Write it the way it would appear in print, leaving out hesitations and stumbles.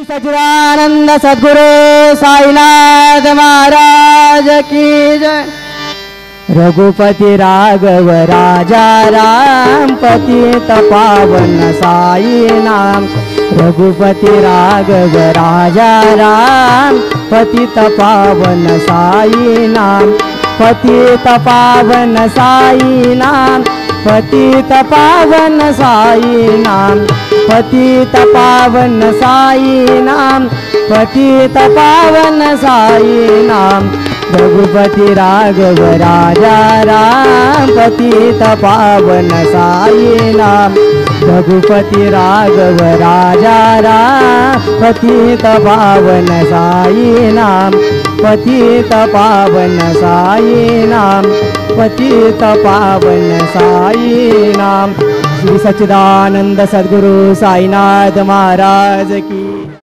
श्री सच्चिदानंद सद्गुरु साईनाथ महाराज की जय। रघुपति राघव राजा राम पतित पावन साई नाम। रघुपति राघव राजा राम पतित पावन साई नाम। पतित पावन साई नाम। पतित पावन साई नाम। पतित पावन साई नाम। पतित पावन साई नाम। रघुपति राघव राजा राम पतित पावन साई नाम। रघुपति राघव राजा राम पतित पावन साई नाम। पतित पावन साई नाम। पतित पावन साई नाम। श्री सच्चिदानंद सद्गुरु साईनाथ महाराज की।